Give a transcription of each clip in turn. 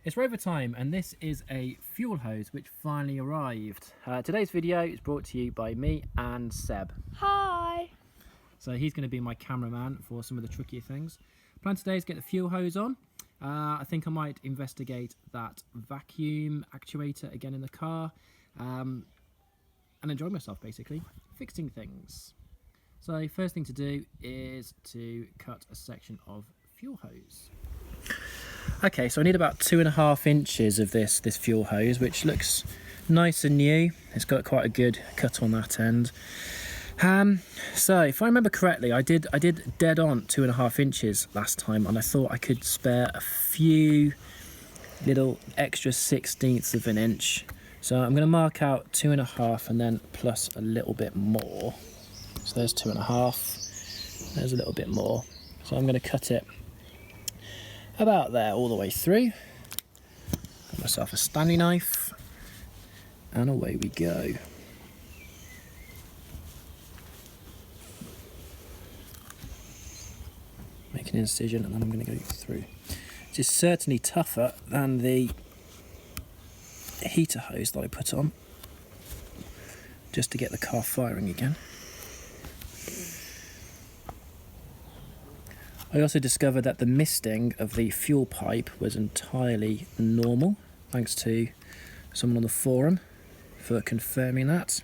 It's Rover time, and this is a fuel hose which finally arrived. Today's video is brought to you by me and Seb. Hi! So he's going to be my cameraman for some of the trickier things. Plan today is get the fuel hose on. I think I might investigate that vacuum actuator again in the car and enjoy myself basically, fixing things. So first thing to do is to cut a section of fuel hose. Okay, so I need about 2.5 inches of this fuel hose, which looks nice and new. It's got quite a good cut on that end. So if I remember correctly, I did dead on 2.5 inches last time, and I thought I could spare a few little extra 1/16 of an inch. So I'm going to mark out 2.5 and then plus a little bit more. So there's 2.5. There's a little bit more. So I'm going to cut it about there all the way through. Got myself a Stanley knife, and away we go. Make an incision, and then I'm going to go through. This is certainly tougher than the heater hose that I put on, just to get the car firing again. I also discovered that the misting of the fuel pipe was entirely normal, thanks to someone on the forum for confirming that.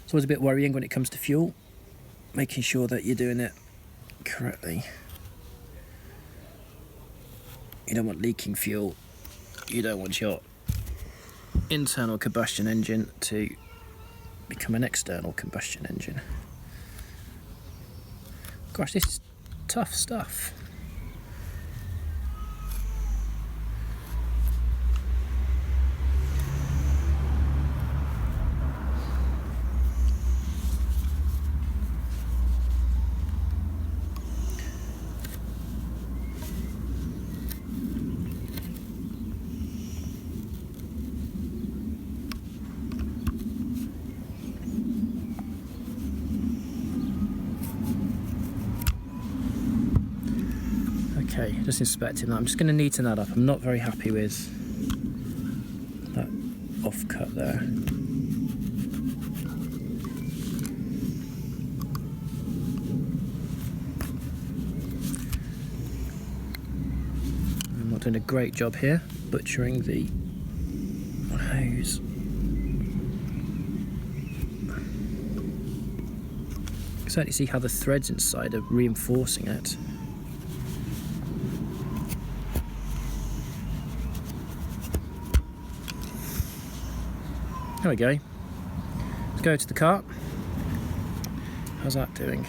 It's always a bit worrying when it comes to fuel, making sure that you're doing it correctly. You don't want leaking fuel. You don't want your internal combustion engine to become an external combustion engine. Gosh, this is tough stuff. Okay, just inspecting that. I'm just going to neaten that up. I'm not very happy with that off-cut there. I'm not doing a great job here, butchering the hose. You can certainly see how the threads inside are reinforcing it. There we go. Let's go to the cart. How's that doing?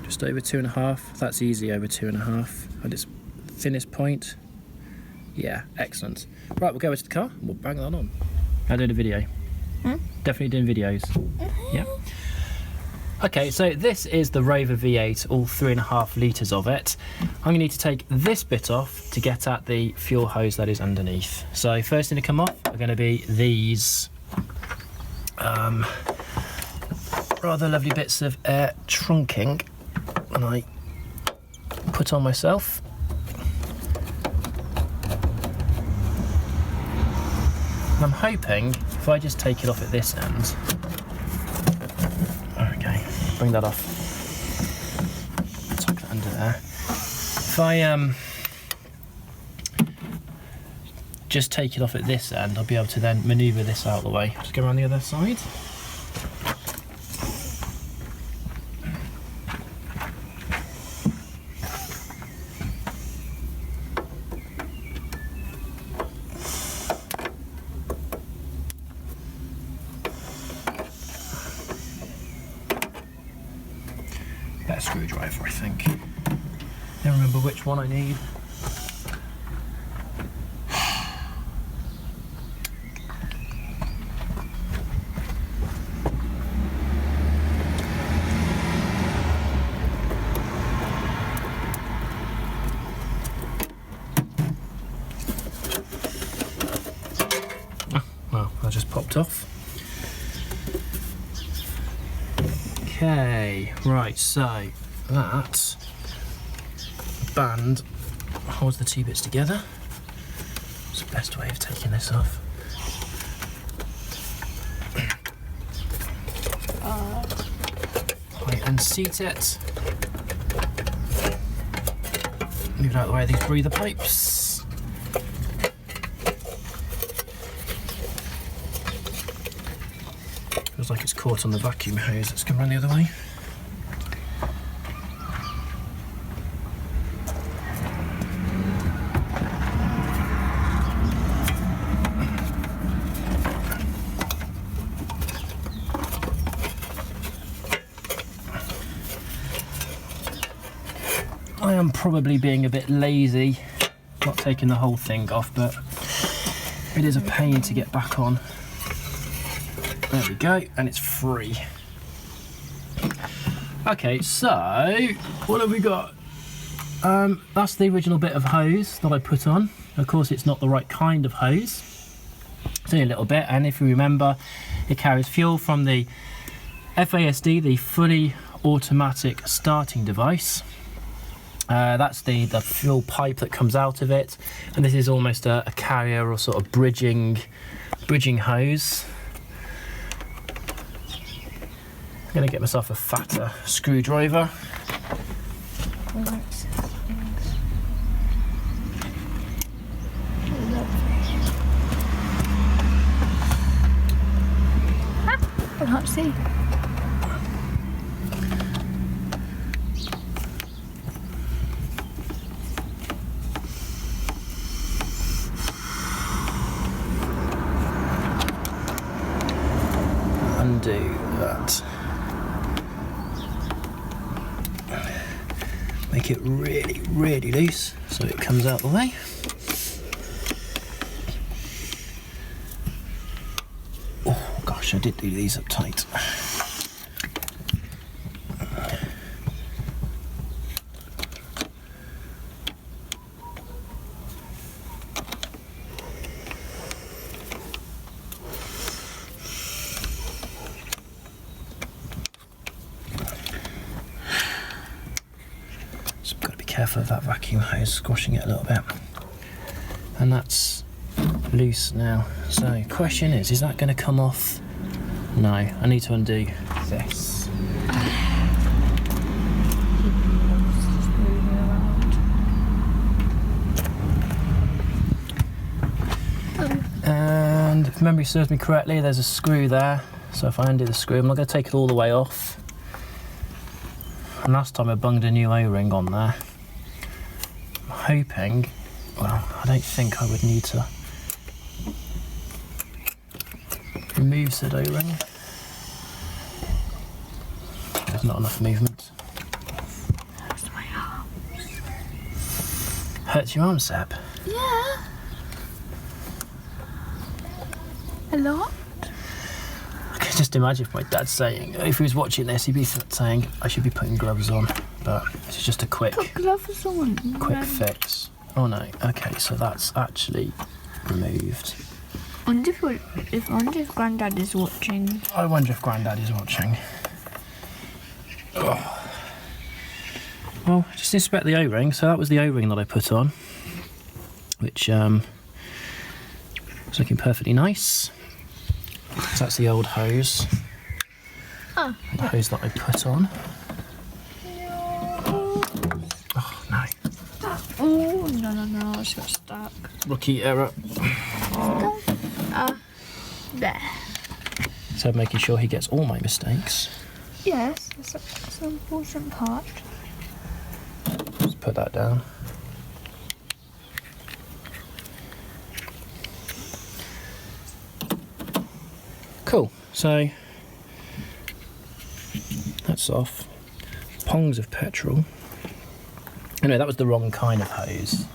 Just over 2.5. That's easy over 2.5 at its thinnest point. Yeah, excellent. Right, we'll go over to the car and we'll bang that on. I'm doing a video. Definitely doing videos. Yeah. Okay, so this is the Rover V8, all 3.5 litres of it. I'm going to need to take this bit off to get at the fuel hose that is underneath. So first thing to come off are going to be these rather lovely bits of air trunking, and I put on myself. And I'm hoping if I just take it off at this end, bring that off, tuck that under there. If I just take it off at this end, I'll be able to then manoeuvre this out of the way. Just go around the other side. Better screwdriver, I think. Don't remember which one I need. Oh, well, that just popped off. Okay, right, so that band holds the two bits together. It's the best way of taking this off. Height and seat it. Move it out of the way of these breather pipes. Feels like it's caught on the vacuum hose. Let's go run the other way. I am probably being a bit lazy, not taking the whole thing off, but it is a pain to get back on. There we go, and it's free. Okay, so what have we got? That's the original bit of hose that I put on. Of course, it's not the right kind of hose. It's only a little bit, and if you remember, it carries fuel from the FASD, the fully automatic starting device. That's the fuel pipe that comes out of it, and this is almost a carrier or sort of bridging hose. I'm going to get myself a fatter screwdriver. I can't see. Undo that. Make it really, really loose so it comes out the way. Oh gosh, I did do these up tight. Careful of that vacuum hose squashing it a little bit, and that's loose now. So question is that going to come off? No, I need to undo this. And if memory serves me correctly, there's a screw there, so if I undo the screw, I'm not going to take it all the way off. And last time I bunged a new O-ring on there. Hoping, well, I don't think I would need to remove said O-ring. There's not enough movement. Hurts my arms. Hurts your arm, Seb? Yeah. A lot? I can just imagine if my dad's saying, if he was watching this, he'd be saying I should be putting gloves on. But it's just a quick fix. Oh no, okay, so that's actually removed. I wonder if Grandad is watching. I wonder if Grandad is watching. Oh. Well, just inspect the O-ring. So that was the O-ring that I put on, which was looking perfectly nice. So that's the old hose. Oh. The hose that I put on. Oh, no, it's got stuck. Rookie error. There. So making sure he gets all my mistakes. Yes, that's an important part. Just put that down. Cool, so that's off. Pongs of petrol. Anyway, that was the wrong kind of hose.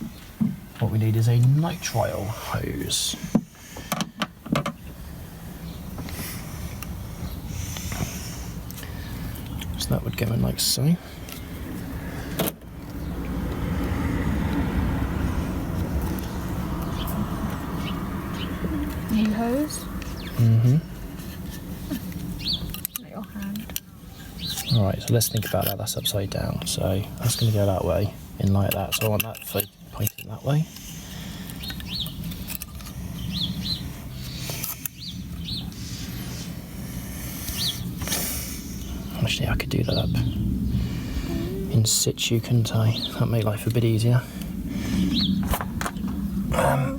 What we need is a nitrile hose. So that would go in like so. New hose? Mm-hmm. Not your hand. Alright, so let's think about that. That's upside down. So that's going to go that way, in like that. So I want that foot pointed that way. Actually, I could do that up in situ, couldn't I? That'd make life a bit easier. Okay,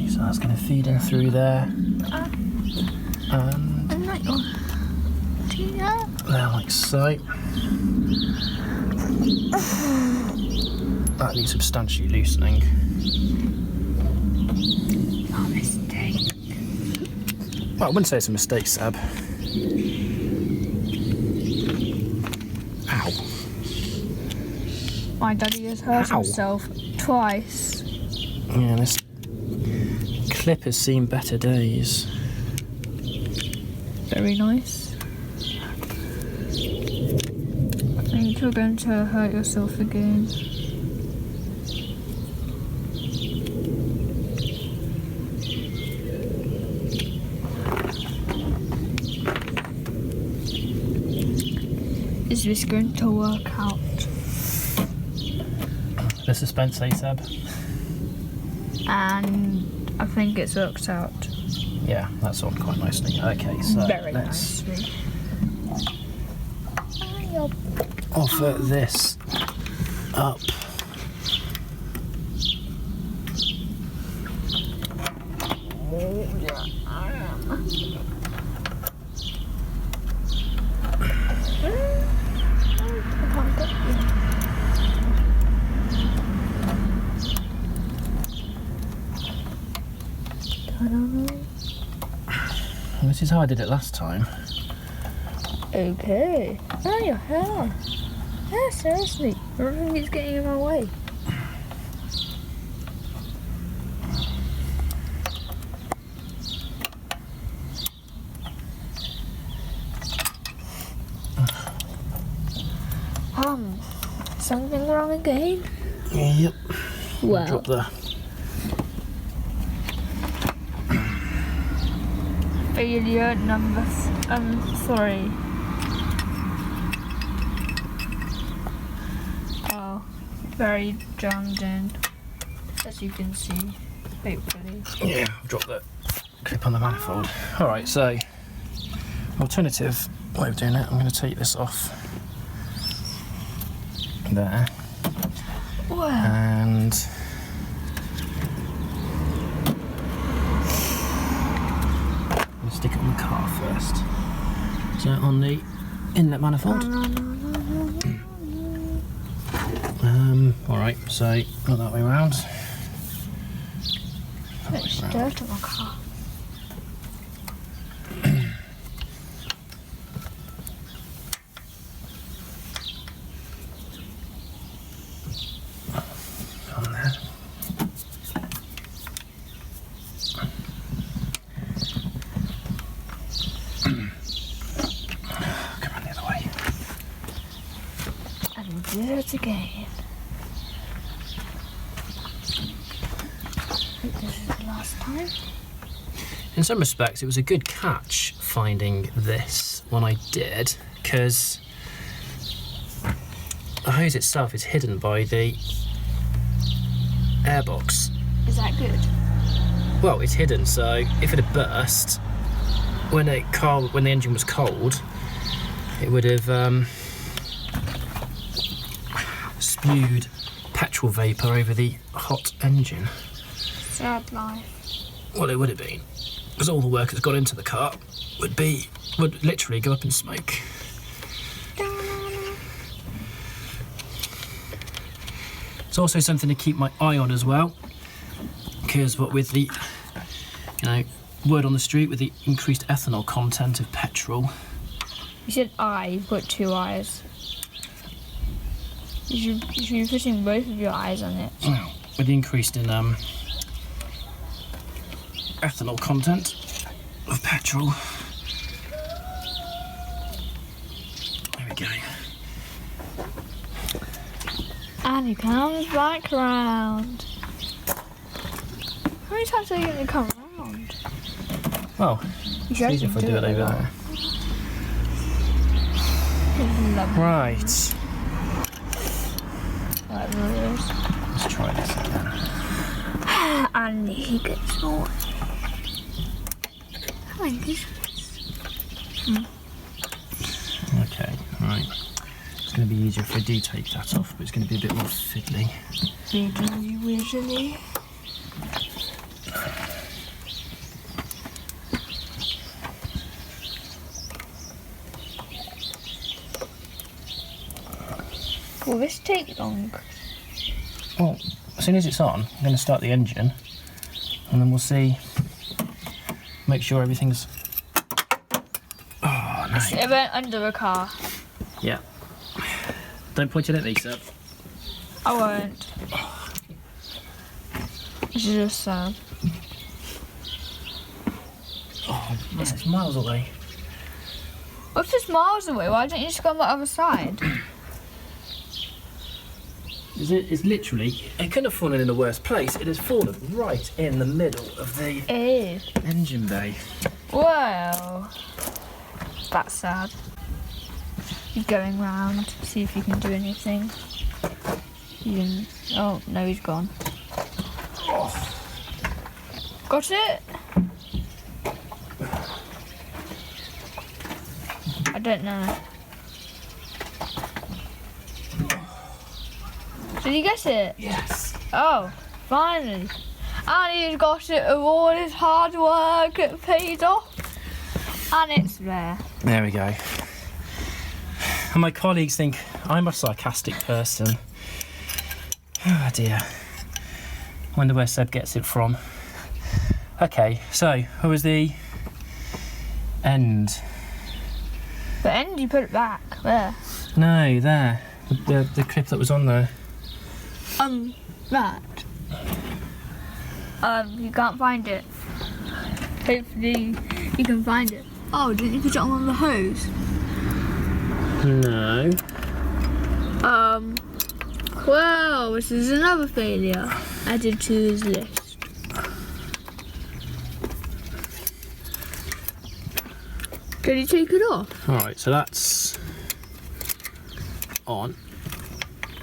so that's going to feed in through there. And there, like so. That needs substantially loosening. Oh, mistake. Well, I wouldn't say it's a mistake, Seb. Ow. My daddy has hurt himself twice. Yeah, this clip has seen better days. Very nice. I think you're going to hurt yourself again. Is this going to work out? The suspense, eh, Seb? And I think it's worked out. Yeah, that's on quite nicely. Okay, so Very let's nicely. offer this up. This is how I did it last time. Okay. Oh, your hair. Yeah, seriously. Everything is getting in my way. Something wrong again? Yep. Well. Drop the Failure number 3. Oh, very jammed in, as you can see, hopefully. Yeah, drop the clip on the manifold. Alright, so alternative way of doing it, I'm going to take this off there. Wow. And stick it on the car first. So on the inlet manifold. Alright, so not that way around. It's dirt on my car. On there. Come on the other way. And do it again. I think this is the last time. In some respects, it was a good catch finding this when I did, because the hose itself is hidden by the airbox. Is that good? Well, it's hidden, so if it had burst when the engine was cold, it would have spewed petrol vapour over the hot engine. Sad life. Well, it would have been, because all the work that's got into the car would literally go up in smoke. It's also something to keep my eye on as well, because what with the, word on the street with the increased ethanol content of petrol. You said eye, you've got 2 eyes. You should be putting both of your eyes on it. Well, with the increased in ethanol content of petrol. There we go. And he comes back around. How many times are you going to come around? Well, You it's easier if I do it over there. Lovely. Right. Like rulers. And he gets more. Oh my goodness. Okay, right. It's going to be easier if I do take that off, but it's going to be a bit more fiddly. Wiggly. Will this take long? Well, as soon as it's on, I'm going to start the engine, and then we'll see. Make sure everything's. Oh no! It went under the car. Yeah. Don't point it at me, sir. I won't. It's just sad. Oh, it's miles away. If it's miles away, why don't you just go on the other side? It's literally, it couldn't have fallen in a worse place. It has fallen right in the middle of the engine bay. Well, that's sad. He's going round, see if you can do anything. Oh, no, he's gone. Oh. Got it? I don't know. Did you get it? Yes. Oh, finally. And he's got it. All his hard work paid off. And it's there. There we go. And my colleagues think I'm a sarcastic person. Oh dear. Wonder where Seb gets it from. Okay, so who was the end? The end, you put it back. There. No, there. The clip that was on there. That. You can't find it. Hopefully you can find it. Oh, didn't you put it on the hose? No. Well, this is another failure added to his list. Did he take it off? Alright, so that's on.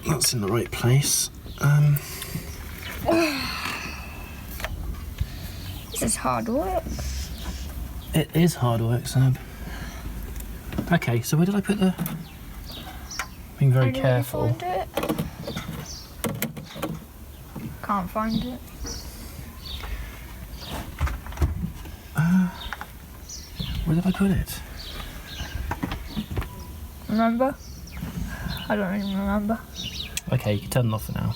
That's in the right place. This is hard work. It is hard work, Seb. Okay, so where did I put the... Being very careful. Find it? Can't find it. Where did I put it? Remember? I don't even remember. Okay, you can turn it off for now.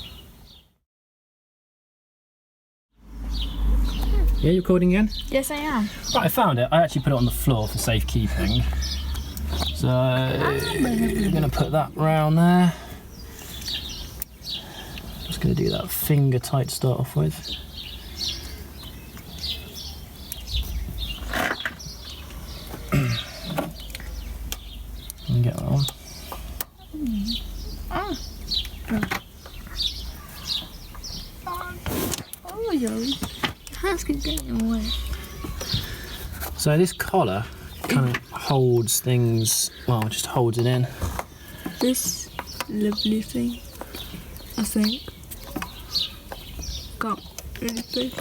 Yeah, you recording again? Yes, I am. Right, I found it. I actually put it on the floor for safekeeping. So, I'm going to put that round there. Just going to do that finger tight to start off with. And get that on. Oh, yo. Hands keep getting away. So this collar kind of holds things, well, just holds it in. This lovely thing, I think. Can't really see.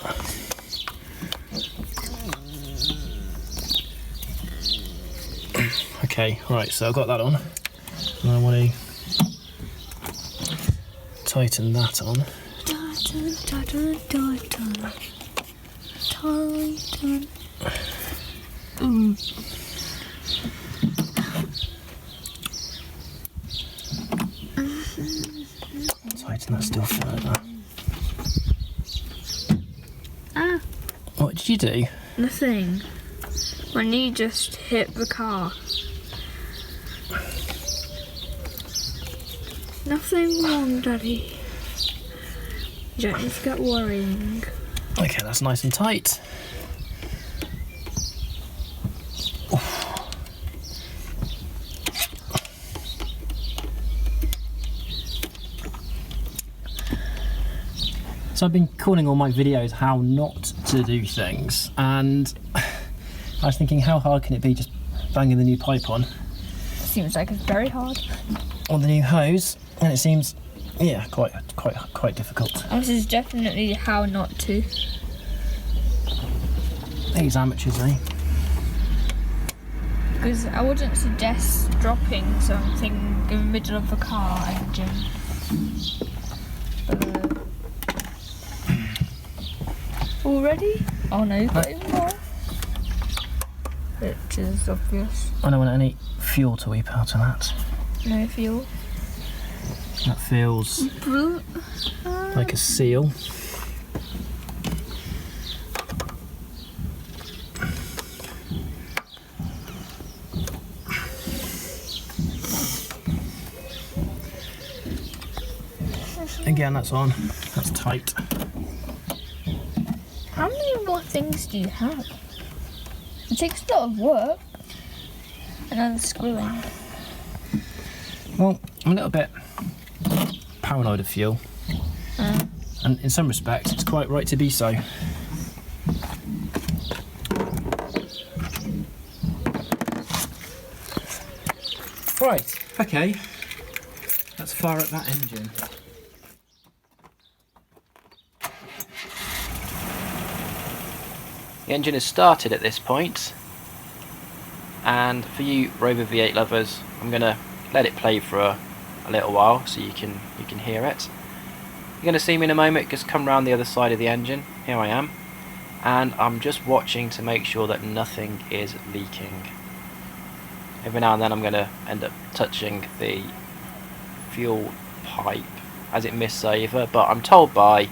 Okay, right, so I've got that on. And I want to tighten that on. Tighten. Tighten that still further. Ah, What did you do? nothing. My knee just hit the car. Nothing wrong, Daddy. You don't need to get worrying. Okay, that's nice and tight. So I've been calling all my videos how not to do things, and I was thinking how hard can it be just banging the new pipe on Seems like it's very hard. the new hose, and it seems Yeah, quite difficult. This is definitely how not to. These amateurs, eh? Because I wouldn't suggest dropping something in the middle of a car engine. Already? Oh no, you've got even more. Which is obvious. I don't want any fuel to weep out of that. No fuel. That feels like a seal. Again, that's on. That's tight. How many more things do you have? It takes a lot of work. And unscrewing. Well, I'm a little bit paranoid of fuel. And in some respects, it's quite right to be so. Right, okay. Let's fire up that engine. The engine is started at this point, and for you Rover V8 lovers, I'm going to let it play for a little while so you can hear it. You're going to see me in a moment just come round the other side of the engine. Here I am, and I'm just watching to make sure that nothing is leaking. Every now and then I'm going to end up touching the fuel pipe as it mists over, but I'm told by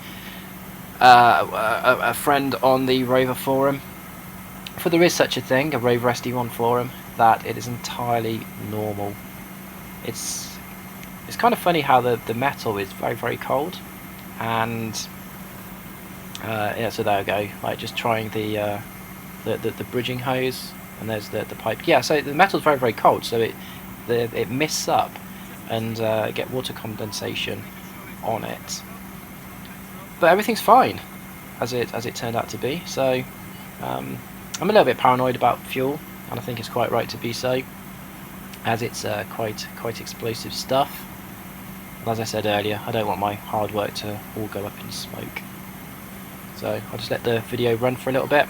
a friend on the Rover forum, for there is such a thing, a Rover SD1 forum, that it is entirely normal. It's kind of funny how the metal is very cold, and yeah, so there we go. Like just trying the bridging hose, and there's the pipe. Yeah, so the metal's very cold, so it mists up and get water condensation on it. But everything's fine, as it turned out to be. So I'm a little bit paranoid about fuel, and I think it's quite right to be so, as it's quite explosive stuff. And as I said earlier, I don't want my hard work to all go up in smoke. So I'll just let the video run for a little bit,